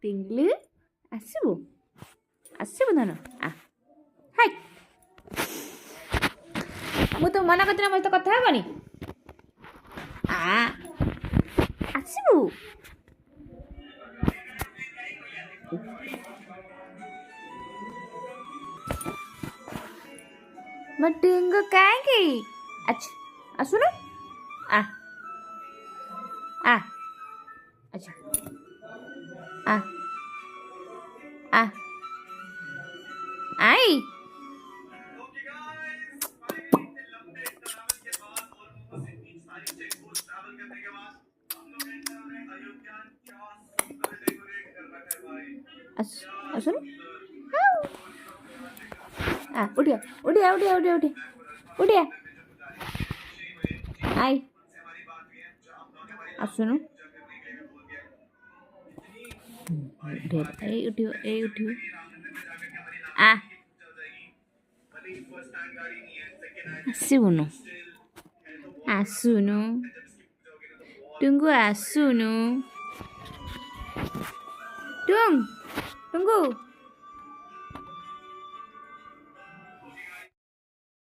ଟିଙ୍ଗଲି ଆସିବୁ ଆସିବୁ ଧନ ହାଇ ମୁଁ ତ ମନା କରିଥିଲି ମୋ ସହିତ କଥା ହେବନି ଆସିବୁ ମୋ ଟିଙ୍ଗୁ କାହିଁକି ଆଚ୍ଛା ଆସୁନ ଆଚ୍ଛା आई सुन उठिया उठिया उठिया उठिया उठिया उठिया आई सुन उठियो उठियो आसुनु आसुनु टुंगु आसुनु टुंगु